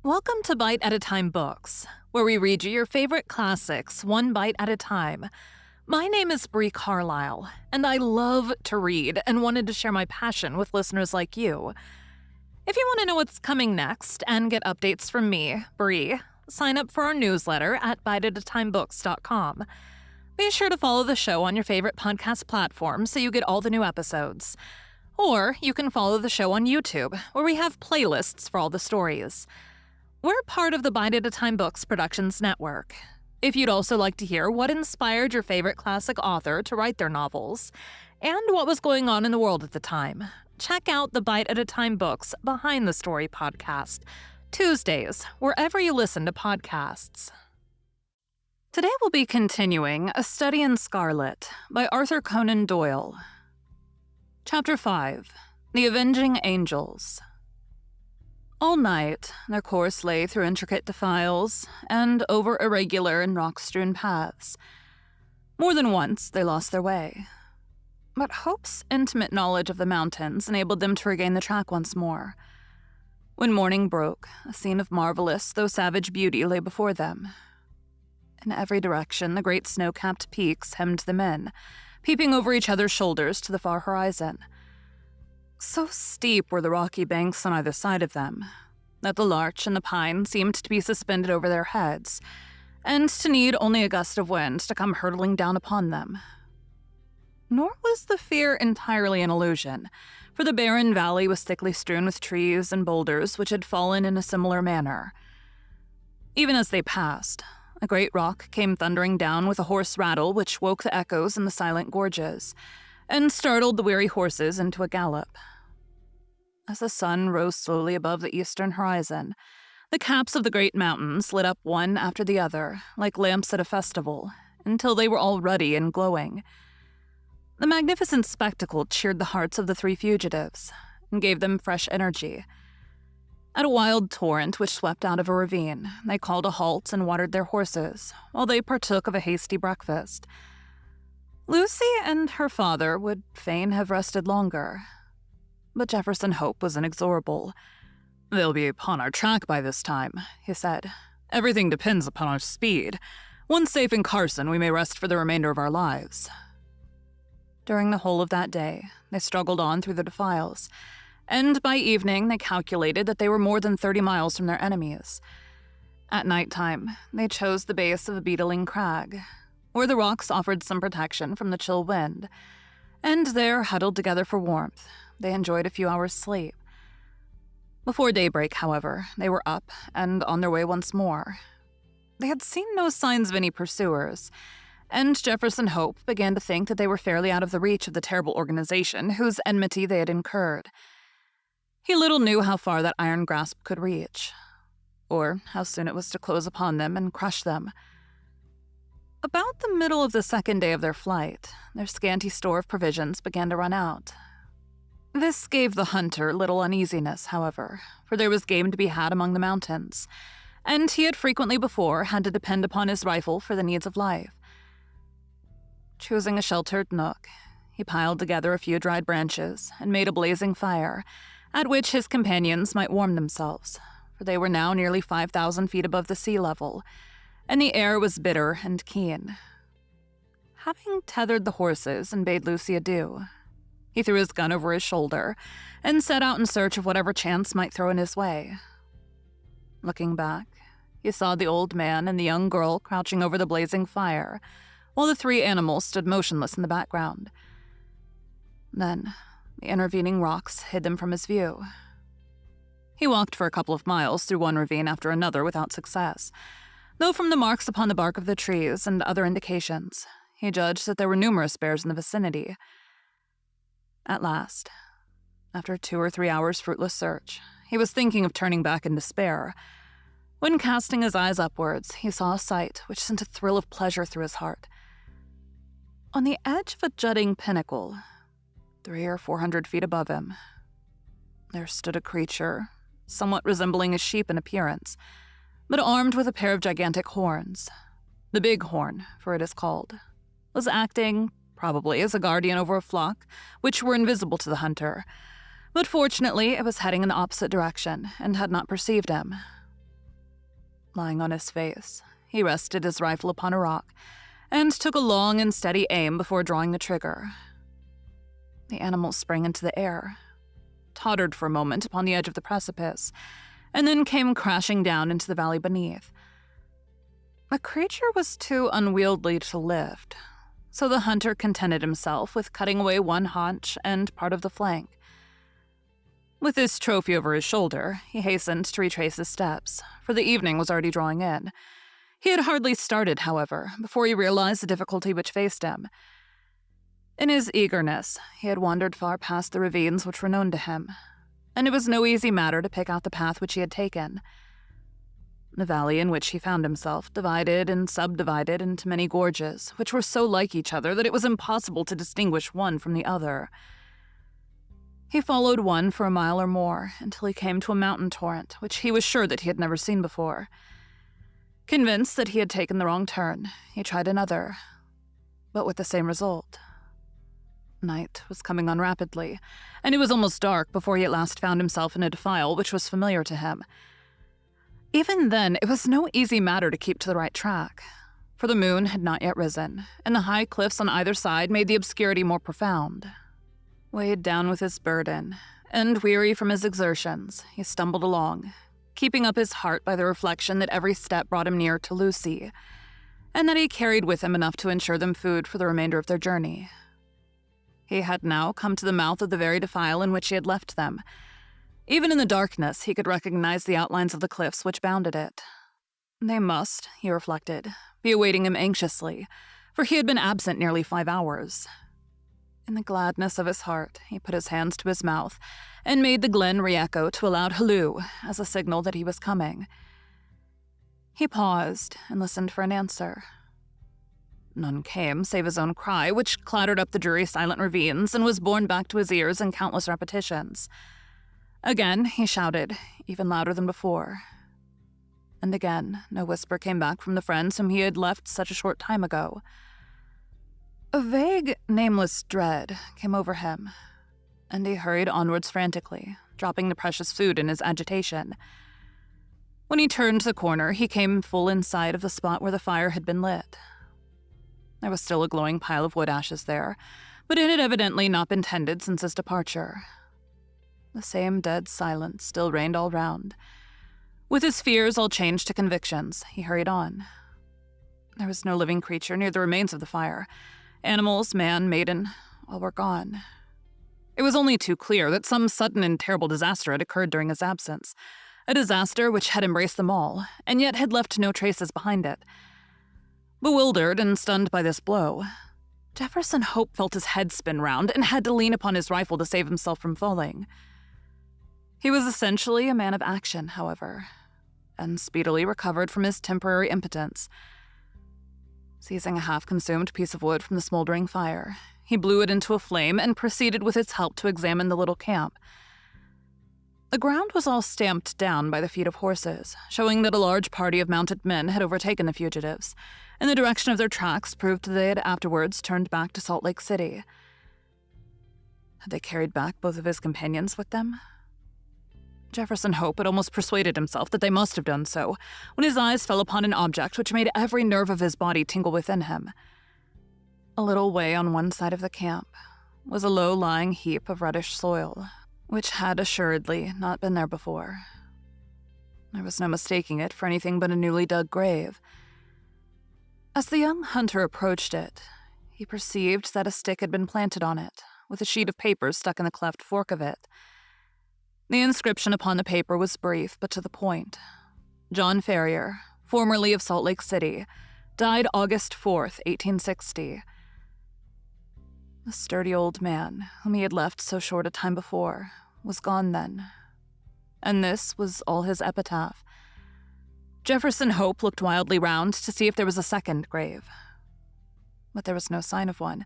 Welcome to Bite at a Time Books, where we read you your favorite classics one bite at a time. My name is Bree Carlile, and I love to read and wanted to share my passion with listeners like you. If you want to know what's coming next and get updates from me, Bree, sign up for our newsletter at biteatatimebooks.com. Be sure to follow the show on your favorite podcast platform so you get all the new episodes. Or you can follow the show on YouTube, where we have playlists for all the stories. We're part of the Bite at a Time Books Productions Network. If you'd also like to hear what inspired your favorite classic author to write their novels, and what was going on in the world at the time, check out the Bite at a Time Books Behind the Story podcast, Tuesdays, wherever you listen to podcasts. Today we'll be continuing A Study in Scarlet by Arthur Conan Doyle. Chapter 5, The Avenging Angels. All night, their course lay through intricate defiles and over irregular and rock-strewn paths. More than once, they lost their way. But Hope's intimate knowledge of the mountains enabled them to regain the track once more. When morning broke, a scene of marvelous, though savage beauty lay before them. In every direction, the great snow-capped peaks hemmed them in, peeping over each other's shoulders to the far horizon. So steep were the rocky banks on either side of them, that the larch and the pine seemed to be suspended over their heads, and to need only a gust of wind to come hurtling down upon them. Nor was the fear entirely an illusion, for the barren valley was thickly strewn with trees and boulders which had fallen in a similar manner. Even as they passed, a great rock came thundering down with a hoarse rattle which woke the echoes in the silent gorges, and startled the weary horses into a gallop. As the sun rose slowly above the eastern horizon, the caps of the great mountains lit up one after the other, like lamps at a festival, until they were all ruddy and glowing. The magnificent spectacle cheered the hearts of the three fugitives, and gave them fresh energy. At a wild torrent which swept out of a ravine, they called a halt and watered their horses, while they partook of a hasty breakfast. Lucy and her father would fain have rested longer, but Jefferson Hope was inexorable. "They'll be upon our track by this time," he said. "Everything depends upon our speed. Once safe in Carson, we may rest for the remainder of our lives." During the whole of that day, they struggled on through the defiles, and by evening they calculated that they were more than 30 miles from their enemies. At night time, they chose the base of a beetling crag, where the rocks offered some protection from the chill wind, and there, huddled together for warmth, they enjoyed a few hours' sleep. Before daybreak, however, they were up and on their way once more. They had seen no signs of any pursuers, and Jefferson Hope began to think that they were fairly out of the reach of the terrible organization whose enmity they had incurred. He little knew how far that iron grasp could reach, or how soon it was to close upon them and crush them. About the middle of the second day of their flight, their scanty store of provisions began to run out. This gave the hunter little uneasiness, however, for there was game to be had among the mountains, and he had frequently before had to depend upon his rifle for the needs of life. Choosing a sheltered nook, he piled together a few dried branches and made a blazing fire, at which his companions might warm themselves, for they were now nearly 5,000 feet above the sea level, and the air was bitter and keen. Having tethered the horses and bade Lucy adieu, he threw his gun over his shoulder and set out in search of whatever chance might throw in his way. Looking back, he saw the old man and the young girl crouching over the blazing fire, while the three animals stood motionless in the background. Then, the intervening rocks hid them from his view. He walked for a couple of miles through one ravine after another without success, though from the marks upon the bark of the trees and other indications, he judged that there were numerous bears in the vicinity. At last, after 2 or 3 hours' fruitless search, he was thinking of turning back in despair, when casting his eyes upwards, he saw a sight which sent a thrill of pleasure through his heart. On the edge of a jutting pinnacle, 300 or 400 feet above him, there stood a creature, somewhat resembling a sheep in appearance, but armed with a pair of gigantic horns. The big horn, for it is called, was acting, probably, as a guardian over a flock, which were invisible to the hunter, but fortunately it was heading in the opposite direction and had not perceived him. Lying on his face, he rested his rifle upon a rock and took a long and steady aim before drawing the trigger. The animal sprang into the air, tottered for a moment upon the edge of the precipice, and then came crashing down into the valley beneath. The creature was too unwieldy to lift, so the hunter contented himself with cutting away one haunch and part of the flank. With this trophy over his shoulder, he hastened to retrace his steps, for the evening was already drawing in. He had hardly started, however, before he realized the difficulty which faced him. In his eagerness, he had wandered far past the ravines which were known to him, and it was no easy matter to pick out the path which he had taken. The valley in which he found himself divided and subdivided into many gorges, which were so like each other that it was impossible to distinguish one from the other. He followed one for a mile or more until he came to a mountain torrent, which he was sure that he had never seen before. Convinced that he had taken the wrong turn, he tried another, but with the same result. Night was coming on rapidly, and it was almost dark before he at last found himself in a defile which was familiar to him. Even then, it was no easy matter to keep to the right track, for the moon had not yet risen, and the high cliffs on either side made the obscurity more profound. Weighed down with his burden, and weary from his exertions, he stumbled along, keeping up his heart by the reflection that every step brought him nearer to Lucy, and that he carried with him enough to ensure them food for the remainder of their journey. He had now come to the mouth of the very defile in which he had left them. Even in the darkness, he could recognize the outlines of the cliffs which bounded it. They must, he reflected, be awaiting him anxiously, for he had been absent nearly 5 hours. In the gladness of his heart, he put his hands to his mouth and made the glen re-echo to a loud halloo as a signal that he was coming. He paused and listened for an answer. None came save his own cry, which clattered up the dreary silent ravines and was borne back to his ears in countless repetitions. Again he shouted, even louder than before. And again no whisper came back from the friends whom he had left such a short time ago. A vague, nameless dread came over him, and he hurried onwards frantically, dropping the precious food in his agitation. When he turned the corner, he came full in sight of the spot where the fire had been lit. There was still a glowing pile of wood ashes there, but it had evidently not been tended since his departure. The same dead silence still reigned all round. With his fears all changed to convictions, he hurried on. There was no living creature near the remains of the fire. Animals, man, maiden, all were gone. It was only too clear that some sudden and terrible disaster had occurred during his absence, a disaster which had embraced them all, and yet had left no traces behind it. Bewildered and stunned by this blow, Jefferson Hope felt his head spin round and had to lean upon his rifle to save himself from falling. He was essentially a man of action, however, and speedily recovered from his temporary impotence. Seizing a half-consumed piece of wood from the smoldering fire, he blew it into a flame and proceeded with its help to examine the little camp. The ground was all stamped down by the feet of horses, showing that a large party of mounted men had overtaken the fugitives, and the direction of their tracks proved that they had afterwards turned back to Salt Lake City. Had they carried back both of his companions with them? Jefferson Hope had almost persuaded himself that they must have done so, when his eyes fell upon an object which made every nerve of his body tingle within him. A little way on one side of the camp was a low-lying heap of reddish soil, which had assuredly not been there before. There was no mistaking it for anything but a newly dug grave. As the young hunter approached it, he perceived that a stick had been planted on it, with a sheet of paper stuck in the cleft fork of it. The inscription upon the paper was brief but to the point. John Ferrier, formerly of Salt Lake City, died August 4th, 1860. The sturdy old man, whom he had left so short a time before, was gone then. And this was all his epitaph. Jefferson Hope looked wildly round to see if there was a second grave. But there was no sign of one.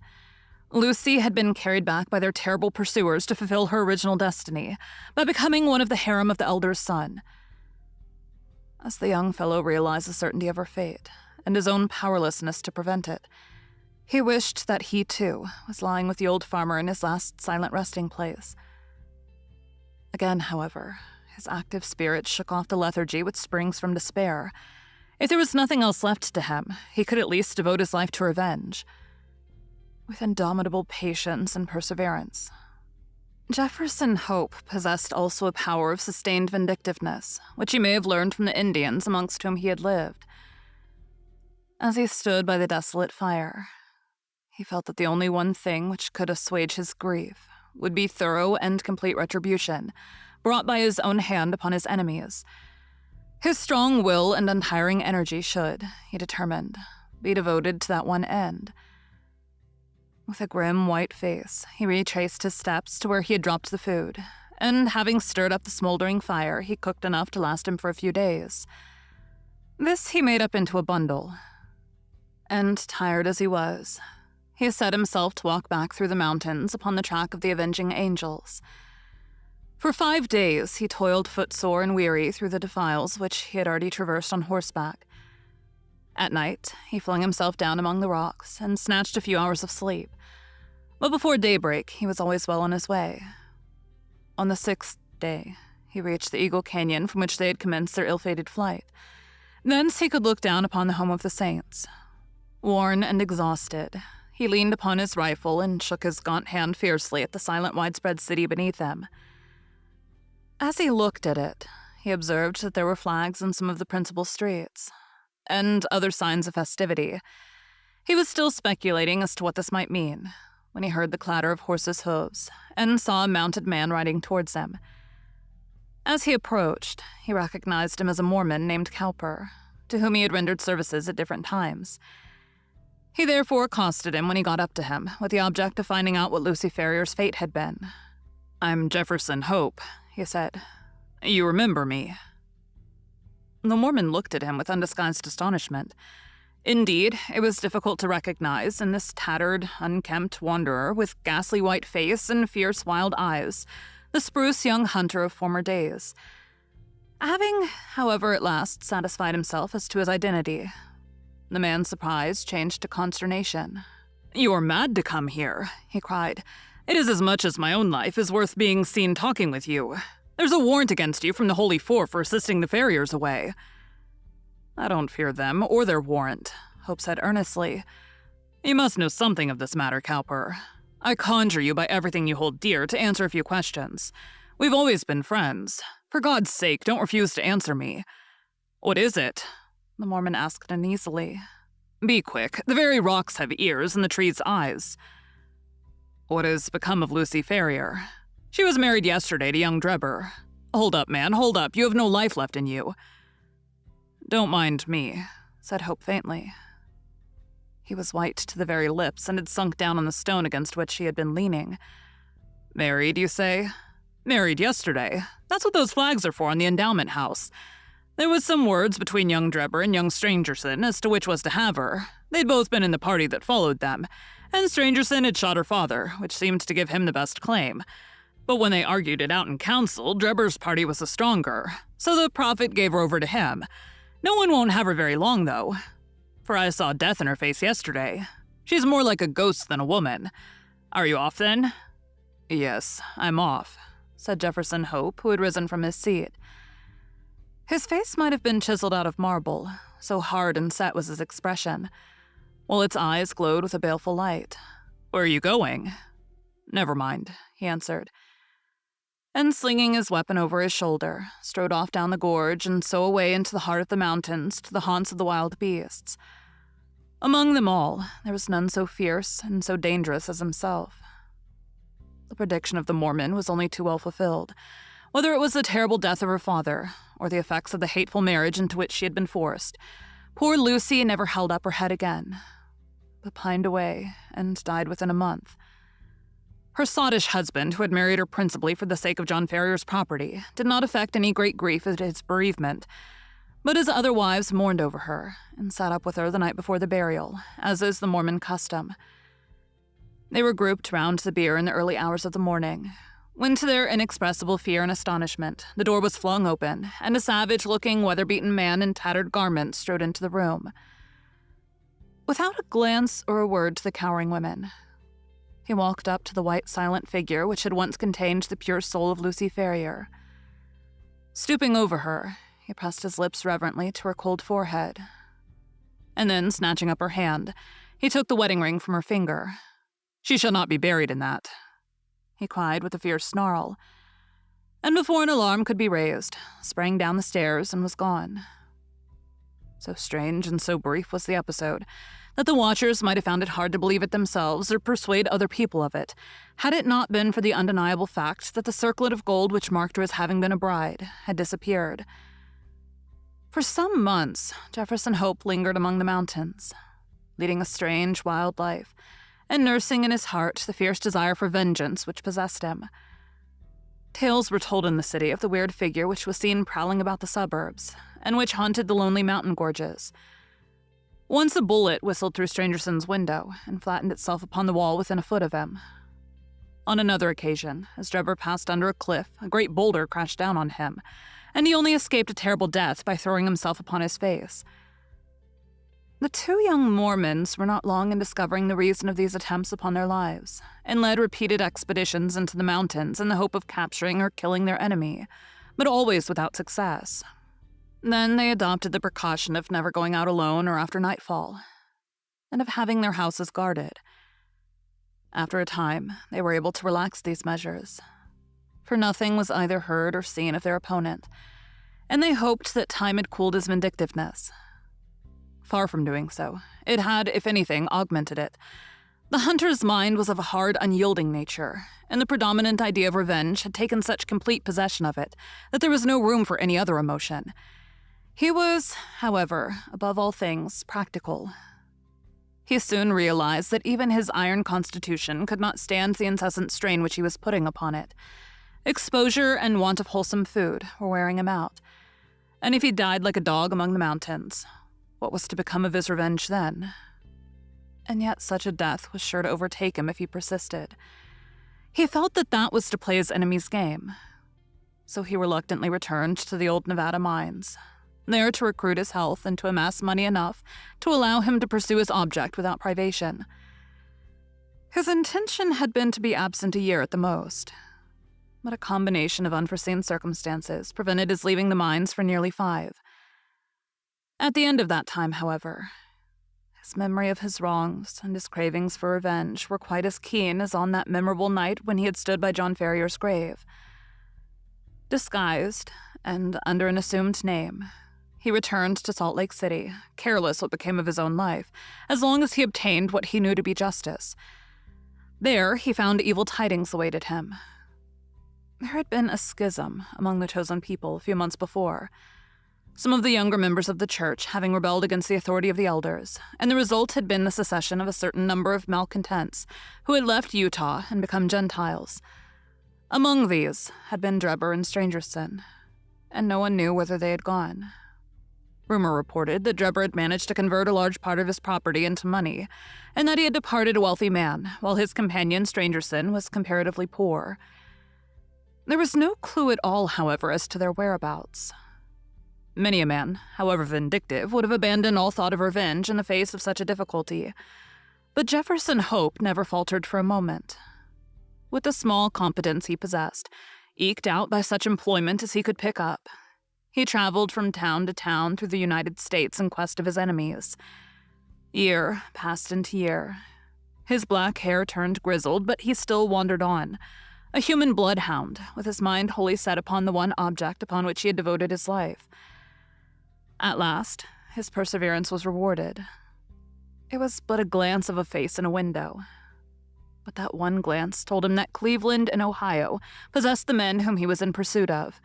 Lucy had been carried back by their terrible pursuers to fulfill her original destiny, by becoming one of the harem of the elder's son. As the young fellow realized the certainty of her fate, and his own powerlessness to prevent it, he wished that he, too, was lying with the old farmer in his last silent resting place. Again, however, his active spirit shook off the lethargy which springs from despair, If there was nothing else left to him, he could at least devote his life to revenge. With indomitable patience and perseverance. Jefferson Hope possessed also a power of sustained vindictiveness, which he may have learned from the Indians amongst whom he had lived. As he stood by the desolate fire, he felt that the only one thing which could assuage his grief would be thorough and complete retribution, brought by his own hand upon his enemies. His strong will and untiring energy should, he determined, be devoted to that one end. With a grim, white face, he retraced his steps to where he had dropped the food, and having stirred up the smoldering fire, he cooked enough to last him for a few days. This he made up into a bundle. And, tired as he was, he set himself to walk back through the mountains upon the track of the avenging angels. For 5 days he toiled footsore and weary through the defiles which he had already traversed on horseback. At night, he flung himself down among the rocks and snatched a few hours of sleep. But before daybreak, he was always well on his way. On the 6th day, he reached the Eagle Canyon from which they had commenced their ill-fated flight. Thence he could look down upon the home of the saints. Worn and exhausted, he leaned upon his rifle and shook his gaunt hand fiercely at the silent, widespread city beneath him. As he looked at it, he observed that there were flags in some of the principal streets, and other signs of festivity. He was still speculating as to what this might mean, when he heard the clatter of horses' hooves, and saw a mounted man riding towards him. As he approached, he recognized him as a Mormon named Cowper, to whom he had rendered services at different times. He therefore accosted him when he got up to him, with the object of finding out what Lucy Ferrier's fate had been. "I'm Jefferson Hope," he said. "You remember me?" The Mormon looked at him with undisguised astonishment. Indeed, it was difficult to recognize in this tattered, unkempt wanderer with ghastly white face and fierce wild eyes the spruce young hunter of former days. Having, however, at last satisfied himself as to his identity, the man's surprise changed to consternation. "You are mad to come here," he cried. "It is as much as my own life is worth being seen talking with you. There's a warrant against you from the Holy Four for assisting the Ferriers away." "I don't fear them or their warrant," Hope said earnestly. "You must know something of this matter, Cowper. I conjure you by everything you hold dear to answer a few questions. We've always been friends. For God's sake, don't refuse to answer me." "What is it?" the Mormon asked uneasily. "Be quick. The very rocks have ears and the trees eyes." "What has become of Lucy Ferrier? She was married yesterday to young Drebber." "Hold up, man, hold up. You have no life left in you." "Don't mind me," said Hope faintly. He was white to the very lips and had sunk down on the stone against which he had been leaning. "Married, you say?" "Married yesterday. That's what those flags are for on the endowment house. There was some words between young Drebber and young Strangerson as to which was to have her. They'd both been in the party that followed them, and Strangerson had shot her father, which seemed to give him the best claim. But when they argued it out in council, Drebber's party was the stronger, so the prophet gave her over to him. No one won't have her very long, though, for I saw death in her face yesterday. She's more like a ghost than a woman. Are you off, then?" "Yes, I'm off," said Jefferson Hope, who had risen from his seat. His face might have been chiseled out of marble, so hard and set was his expression, while its eyes glowed with a baleful light. "Where are you going?" "Never mind," he answered, and slinging his weapon over his shoulder, strode off down the gorge and so away into the heart of the mountains to the haunts of the wild beasts. Among them all, there was none so fierce and so dangerous as himself. The prediction of the Mormon was only too well fulfilled. Whether it was the terrible death of her father, or the effects of the hateful marriage into which she had been forced, poor Lucy never held up her head again, but pined away and died within a month. Her sottish husband, who had married her principally for the sake of John Ferrier's property, did not affect any great grief at his bereavement, but his other wives mourned over her and sat up with her the night before the burial, as is the Mormon custom. They were grouped round the bier in the early hours of the morning, when to their inexpressible fear and astonishment, the door was flung open, and a savage-looking, weather-beaten man in tattered garments strode into the room. Without a glance or a word to the cowering women, he walked up to the white, silent figure which had once contained the pure soul of Lucy Ferrier. Stooping over her, He pressed his lips reverently to her cold forehead. And then, snatching up her hand, he took the wedding ring from her finger. "She shall not be buried in that," he cried with a fierce snarl. And before an alarm could be raised, sprang down the stairs and was gone. So strange and so brief was the episode that the watchers might have found it hard to believe it themselves or persuade other people of it, had it not been for the undeniable fact that the circlet of gold which marked her as having been a bride had disappeared. For some months, Jefferson Hope lingered among the mountains, leading a strange, wild life, and nursing in his heart the fierce desire for vengeance which possessed him. Tales were told in the city of the weird figure which was seen prowling about the suburbs, and which haunted the lonely mountain gorges. Once a bullet whistled through Strangerson's window and flattened itself upon the wall within a foot of him. On another occasion, as Drebber passed under a cliff, a great boulder crashed down on him, and he only escaped a terrible death by throwing himself upon his face. The two young Mormons were not long in discovering the reason of these attempts upon their lives, and led repeated expeditions into the mountains in the hope of capturing or killing their enemy, but always without success. Then they adopted the precaution of never going out alone or after nightfall, and of having their houses guarded. After a time, they were able to relax these measures, for nothing was either heard or seen of their opponent, and they hoped that time had cooled his vindictiveness. Far from doing so, it had, if anything, augmented it. The hunter's mind was of a hard, unyielding nature, and the predominant idea of revenge had taken such complete possession of it that there was no room for any other emotion. He was, however, above all things, practical. He soon realized that even his iron constitution could not stand the incessant strain which he was putting upon it. Exposure and want of wholesome food were wearing him out, and if he died like a dog among the mountains, what was to become of his revenge then? And yet such a death was sure to overtake him if he persisted. He felt that that was to play his enemy's game, so he reluctantly returned to the old Nevada mines, there to recruit his health and to amass money enough to allow him to pursue his object without privation. His intention had been to be absent a year at the most, but a combination of unforeseen circumstances prevented his leaving the mines for nearly 5. At the end of that time, however, his memory of his wrongs and his cravings for revenge were quite as keen as on that memorable night when he had stood by John Ferrier's grave. Disguised, and under an assumed name, he returned to Salt Lake City, careless what became of his own life, as long as he obtained what he knew to be justice. There, he found evil tidings awaited him. There had been a schism among the chosen people a few months before, some of the younger members of the church having rebelled against the authority of the elders, and the result had been the secession of a certain number of malcontents who had left Utah and become Gentiles. Among these had been Drebber and Strangerson, and no one knew whither they had gone. Rumor reported that Drebber had managed to convert a large part of his property into money, and that he had departed a wealthy man, while his companion Strangerson was comparatively poor. There was no clue at all, however, as to their whereabouts. Many a man, however vindictive, would have abandoned all thought of revenge in the face of such a difficulty, but Jefferson Hope never faltered for a moment. With the small competence he possessed, eked out by such employment as he could pick up, he traveled from town to town through the United States in quest of his enemies. Year passed into year. His black hair turned grizzled, but he still wandered on, a human bloodhound, with his mind wholly set upon the one object upon which he had devoted his life. At last, his perseverance was rewarded. It was but a glance of a face in a window, but that one glance told him that Cleveland and Ohio possessed the men whom he was in pursuit of.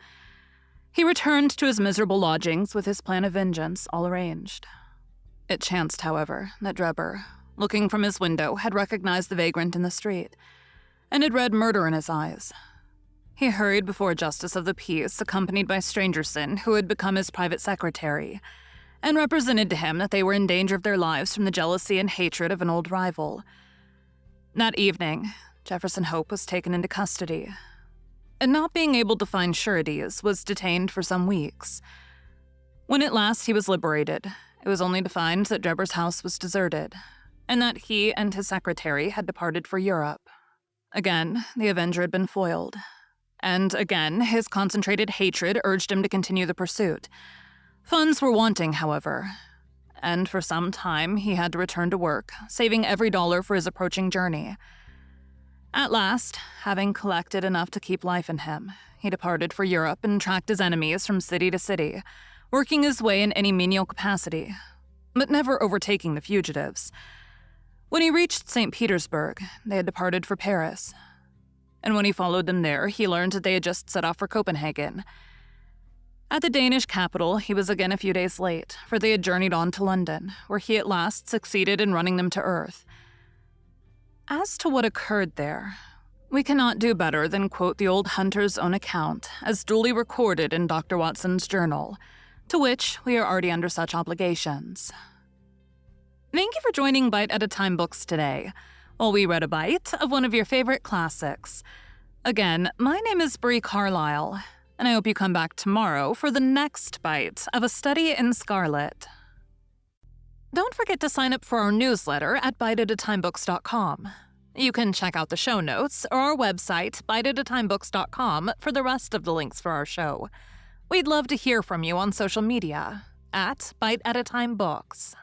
He returned to his miserable lodgings with his plan of vengeance all arranged. It chanced, however, that Drebber, looking from his window, had recognized the vagrant in the street, and had read murder in his eyes. He hurried before a justice of the peace, accompanied by Strangerson, who had become his private secretary, and represented to him that they were in danger of their lives from the jealousy and hatred of an old rival. That evening, Jefferson Hope was taken into custody, and not being able to find sureties, was detained for some weeks. When at last he was liberated, it was only to find that Drebber's house was deserted, and that he and his secretary had departed for Europe. Again, the avenger had been foiled, And again, his concentrated hatred urged him to continue the pursuit. Funds were wanting, however, and for some time he had to return to work, saving every dollar for his approaching journey. At last, having collected enough to keep life in him, he departed for Europe and tracked his enemies from city to city, working his way in any menial capacity, but never overtaking the fugitives. When he reached St. Petersburg, they had departed for Paris. And when he followed them there, he learned that they had just set off for Copenhagen. At the Danish capital, he was again a few days late, for they had journeyed on to London, where he at last succeeded in running them to earth. As to what occurred there, we cannot do better than quote the old hunter's own account, as duly recorded in Dr. Watson's journal, to which we are already under such obligations. Thank you for joining Bite at a Time Books today, while we read a bite of one of your favorite classics. Again, my name is Bree Carlile, and I hope you come back tomorrow for the next bite of A Study in Scarlet. Don't forget to sign up for our newsletter at biteatatimebooks.com. You can check out the show notes or our website, biteatatimebooks.com, for the rest of the links for our show. We'd love to hear from you on social media at Bite at a Time Books.